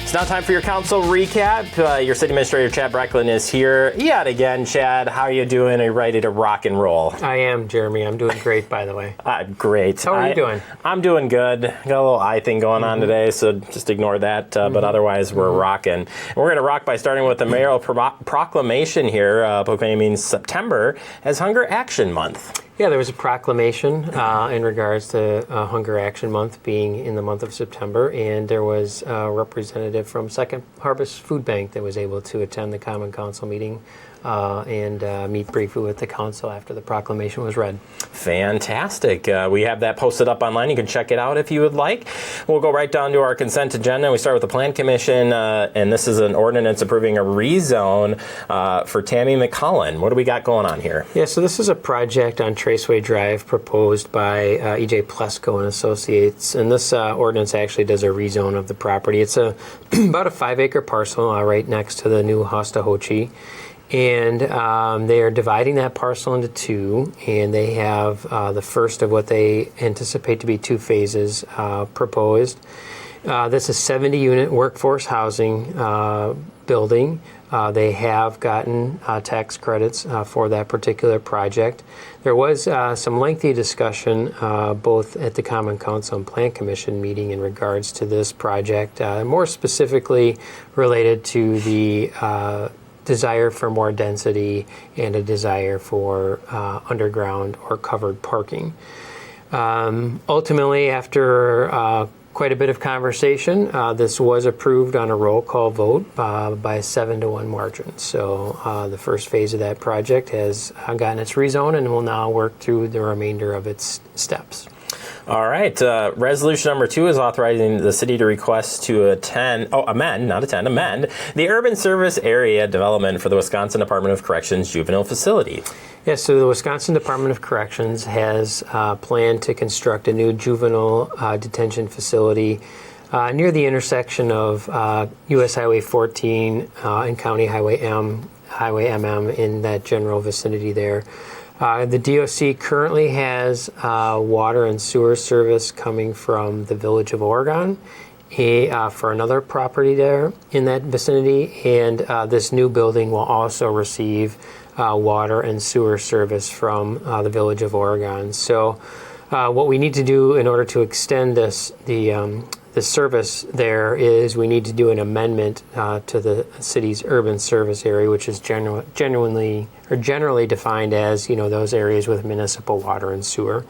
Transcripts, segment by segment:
It's now time for your council recap. Your city administrator, Chad Brecklin, is here yet again. Chad, how are you doing? Are you ready to rock and roll? I am, Jeremy. I'm doing great, by the way. Great. How are you doing? I'm doing good. Got a little eye thing going on today, so just ignore that. But otherwise, we're rocking. And we're going to rock by starting with the mayoral proclamation here, proclaiming September as Hunger Action Month. Yeah, there was a proclamation in regards to Hunger Action Month being in the month of September, and there was a representative from Second Harvest Food Bank that was able to attend the Common Council meeting and meet briefly with the council after the proclamation was read. Fantastic. We have that posted up online. You can check it out if you would like. We'll go right down to our consent agenda. We start with the Plan Commission, and this is an ordinance approving a rezone for Tammy McCullen. What do we got going on here? Yeah, so this is a project on Traceway Drive proposed by E.J. Plesko and Associates, and this ordinance actually does a rezone of the property. It's about a 5-acre parcel right next to the new Hostahoche. And they are dividing that parcel into two, and they have the first of what they anticipate to be 2 phases proposed. This is 70-unit workforce housing building. They have gotten tax credits for that particular project. There was some lengthy discussion both at the Common Council and Plan Commission meeting in regards to this project, more specifically related to the desire for more density and a desire for underground or covered parking. Ultimately, after quite a bit of conversation, this was approved on a roll call vote by a 7-1 margin. So the first phase of that project has gotten its rezone and will now work through the remainder of its steps. All right. Resolution number 2 is authorizing the city to request to amend the urban service area development for the Wisconsin Department of Corrections juvenile facility. Yes, so the Wisconsin Department of Corrections has planned to construct a new juvenile detention facility near the intersection of U.S. Highway 14 and County Highway MM in that general vicinity there. The DOC currently has water and sewer service coming from the Village of Oregon for another property there in that vicinity, and this new building will also receive water and sewer service from the Village of Oregon. So what we need to do in order to extend the service there is we need to do an amendment to the city's urban service area, which is generally defined as, those areas with municipal water and sewer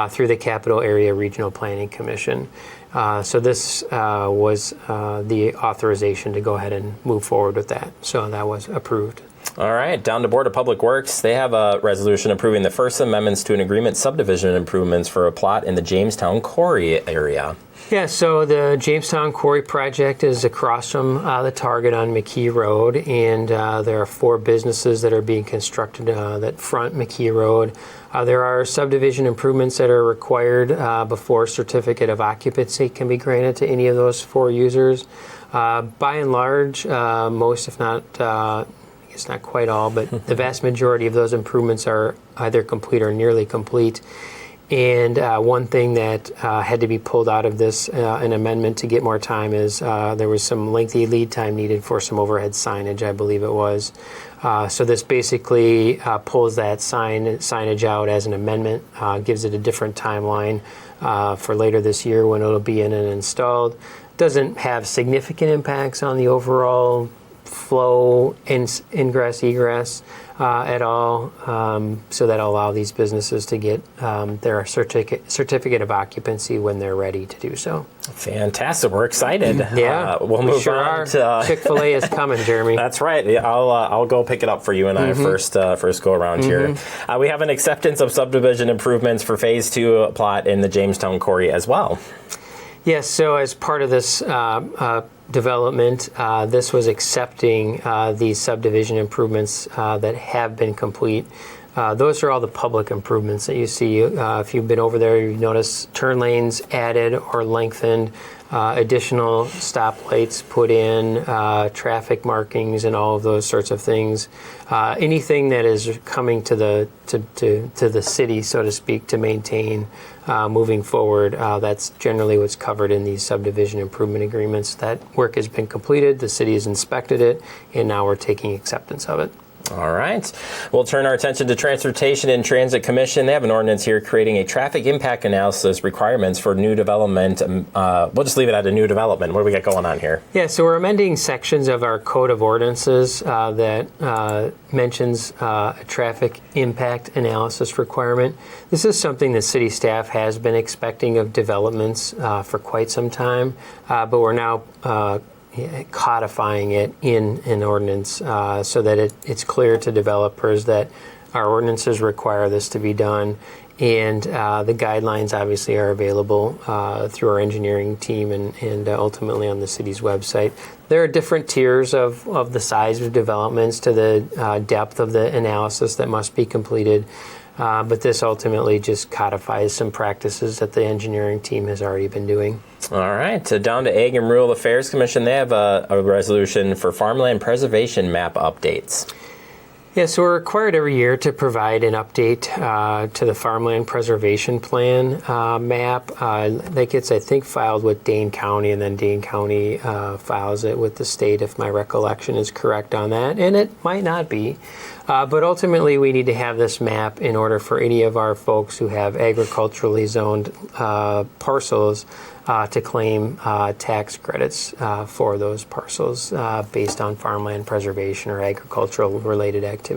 through the Capital Area Regional Planning Commission. So this was the authorization to go ahead and move forward with that. So that was approved. All right, down to Board of Public Works. They have a resolution approving the first amendments to an agreement subdivision improvements for a plot in the Jamestown Quarry area. Yeah, so the Jamestown Quarry project is across from the Target on McKee Road, and there are 4 businesses that are being constructed that front McKee Road. There are subdivision improvements that are required before certificate of occupancy can be granted to any of those 4 users. By and large, most, if not, it's not quite all, but the vast majority of those improvements are either complete or nearly complete. And one thing that had to be pulled out of this, an amendment to get more time, is there was some lengthy lead time needed for some overhead signage, I believe it was. So this basically pulls that signage out as an amendment, gives it a different timeline for later this year when it'll be in and installed. Doesn't have significant impacts on the overall flow, ingress, egress at all, so that'll allow these businesses to get their certificate of occupancy when they're ready to do so. Fantastic. We're excited. Yeah, we'll move on to Chick-fil-A is coming, Jeremy. That's right. I'll go pick it up for you and I first go around here. We have an acceptance of subdivision improvements for Phase 2 plot in the Jamestown Quarry as well. Yes, so as part of this development, this was accepting these subdivision improvements that have been complete. Those are all the public improvements that you see. If you've been over there, you've noticed turn lanes added or lengthened, additional stoplights put in, traffic markings, and all of those sorts of things. Anything that is coming to the city, so to speak, to maintain moving forward, that's generally what's covered in these subdivision improvement agreements. That work has been completed, the city has inspected it, and now we're taking acceptance of it. All right. We'll turn our attention to Transportation and Transit Commission. They have an ordinance here creating a traffic impact analysis requirements for new development. We'll just leave it at a new development. What do we got going on here? Yeah, so we're amending sections of our Code of Ordinances that mentions a traffic impact analysis requirement. This is something that city staff has been expecting of developments for quite some time, but we're now codifying it in an ordinance so that it's clear to developers that our ordinances require this to be done, and the guidelines obviously are available through our engineering team and ultimately on the city's website. There are different tiers of the size of developments to the depth of the analysis that must be completed. But this ultimately just codifies some practices that the engineering team has already been doing. All right. Down to Ag and Rural Affairs Commission. They have a resolution for farmland preservation map updates. Yeah, so we're required every year to provide an update to the Farmland Preservation Plan map. That gets, I think, filed with Dane County, and then Dane County files it with the state, if my recollection is correct on that. And it might not be. But ultimately, we need to have this map in order for any of our folks who have agriculturally zoned parcels to claim tax credits for those parcels based on farmland preservation or agricultural related activity.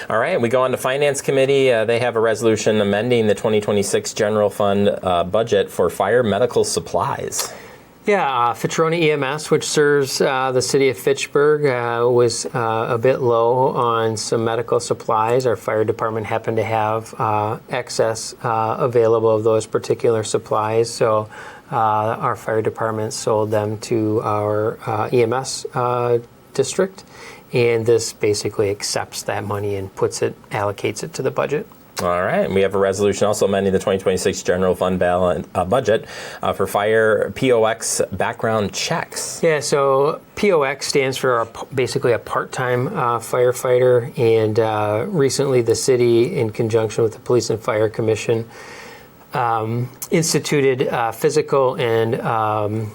All right, we go on to Finance Committee. They have a resolution amending the 2026 general fund budget for fire medical supplies. Yeah, Fitrona EMS, which serves the city of Fitchburg, was a bit low on some medical supplies. Our fire department happened to have excess available of those particular supplies, so our fire department sold them to our EMS district, and this basically accepts that money and allocates it to the budget. All right. And we have a resolution also amending the 2026 general fund budget for fire POX background checks. Yeah, so POX stands for basically a part-time firefighter, and recently the city, in conjunction with the Police and Fire Commission, instituted physical and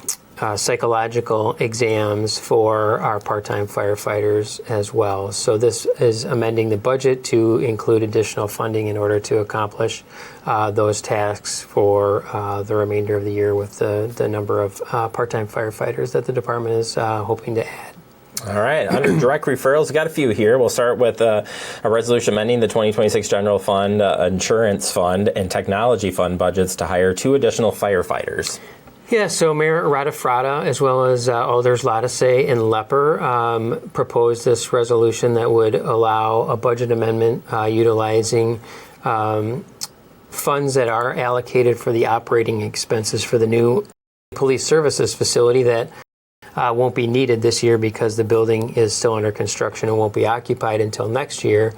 psychological exams for our part-time firefighters as well. So this is amending the budget to include additional funding in order to accomplish those tasks for the remainder of the year with the number of part-time firefighters that the department is hoping to add. All right. Under direct referrals, we got a few here. We'll start with a resolution amending the 2026 general fund, insurance fund, and technology fund budgets to hire 2 additional firefighters. Yeah, so Mayor Radafrada, as well as Alders Lattice and Lepper, proposed this resolution that would allow a budget amendment utilizing funds that are allocated for the operating expenses for the new police services facility that won't be needed this year because the building is still under construction and won't be occupied until next year,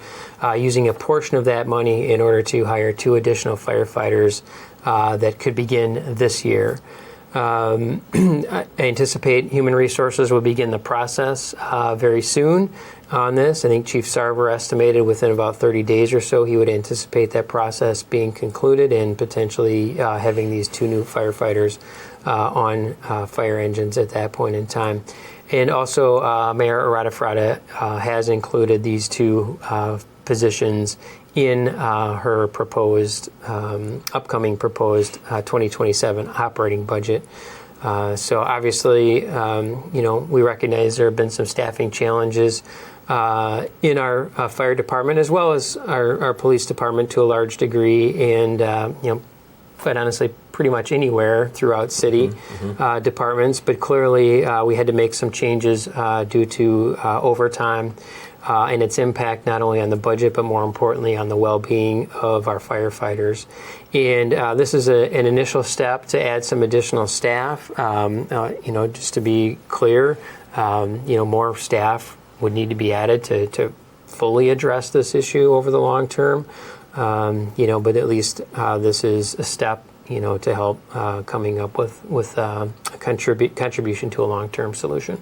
using a portion of that money in order to hire 2 additional firefighters that could begin this year. I anticipate Human Resources will begin the process very soon on this. I think Chief Sarver estimated within about 30 days or so he would anticipate that process being concluded and potentially having these 2 new firefighters on fire engines at that point in time. And also Mayor Radafrada has included these 2 positions in her upcoming proposed 2027 operating budget. So obviously, we recognize there have been some staffing challenges in our fire department as well as our police department to a large degree, and quite honestly, pretty much anywhere throughout city departments. But clearly, we had to make some changes due to overtime. And its impact not only on the budget, but more importantly on the well-being of our firefighters. And this is an initial step to add some additional staff. Just to be clear, more staff would need to be added to fully address this issue over the long term, but at least this is a step, to help coming up with a contribution to a long-term solution.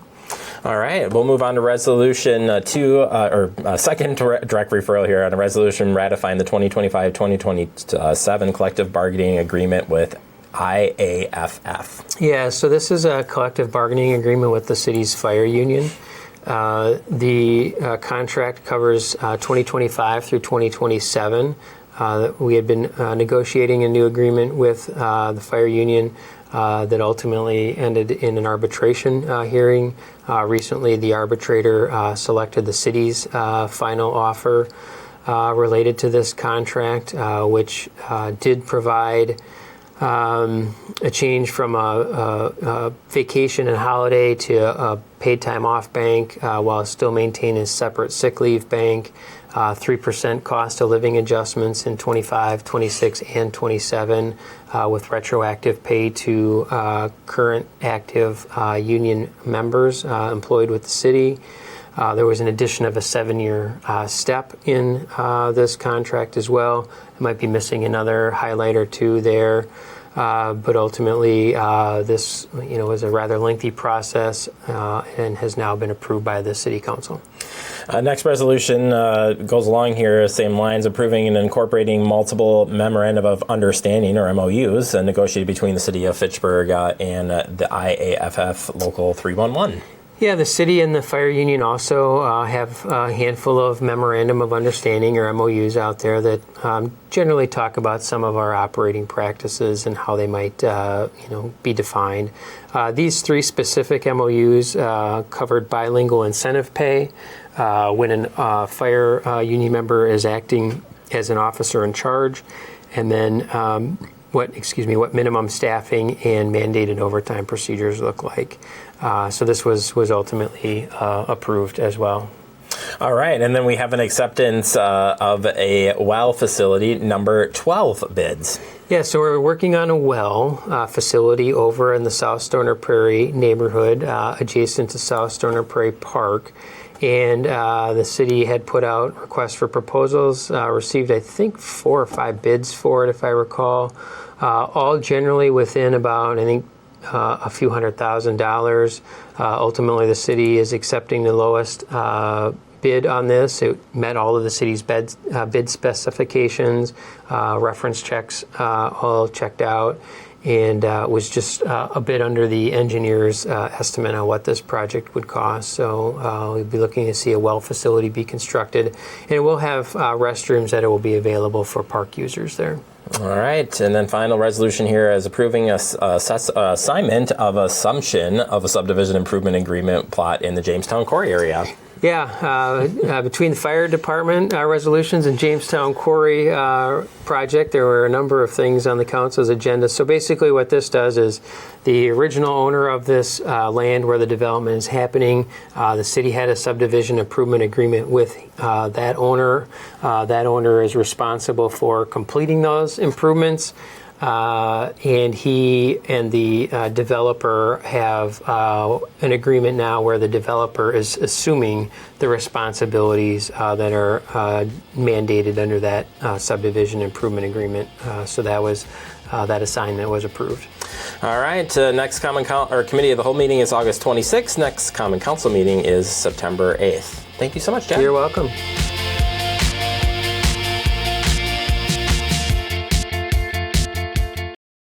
All right, we'll move on to resolution second direct referral here on a resolution ratifying the 2025-2027 collective bargaining agreement with IAFF. Yeah, so this is a collective bargaining agreement with the city's fire union. The contract covers 2025 through 2027. We had been negotiating a new agreement with the fire union that ultimately ended in an arbitration hearing. Recently, the arbitrator selected the city's final offer related to this contract, which did provide a change from a vacation and holiday to a paid time off bank while still maintaining a separate sick leave bank, 3% cost of living adjustments in 25, 26, and 27 with retroactive pay to current active union members employed with the city. There was an addition of a 7-year step in this contract as well. It might be missing another highlight or two there. But ultimately, this was a rather lengthy process and has now been approved by the City Council. Next resolution goes along here, same lines, approving and incorporating multiple memorandum of understanding, or MOUs, negotiated between the City of Fitchburg and the IAFF Local 311. Yeah, the city and the fire union also have a handful of memorandum of understanding, or MOUs, out there that generally talk about some of our operating practices and how they might be defined. These 3 specific MOUs covered bilingual incentive pay when a fire union member is acting as an officer in charge, and then what minimum staffing and mandated overtime procedures look like. So this was ultimately approved as well. All right, and then we have an acceptance of a well facility, number 12 bids. Yeah, so we're working on a well facility over in the South Stoner Prairie neighborhood, adjacent to South Stoner Prairie Park. And the city had put out requests for proposals, received, I think, 4 or 5 bids for it, if I recall, all generally within about, I think, a few $100,000. Ultimately, the city is accepting the lowest bid on this. It met all of the city's bid specifications, reference checks all checked out, and was just a bit under the engineer's estimate on what this project would cost. So we'll be looking to see a well facility be constructed, and it will have restrooms that will be available for park users there. All right, and then final resolution here is approving assignment of assumption of a subdivision improvement agreement plot in the Jamestown Quarry area. Yeah, between the fire department resolutions and Jamestown Quarry project, there were a number of things on the council's agenda. So basically what this does is the original owner of this land where the development is happening, the city had a subdivision improvement agreement with that owner. That owner is responsible for completing those improvements. And he and the developer have an agreement now where the developer is assuming the responsibilities that are mandated under that subdivision improvement agreement. So that assignment was approved. All right. Next committee of the whole meeting is August 26th. Next common council meeting is September 8th. Thank you so much, Chad. You're welcome.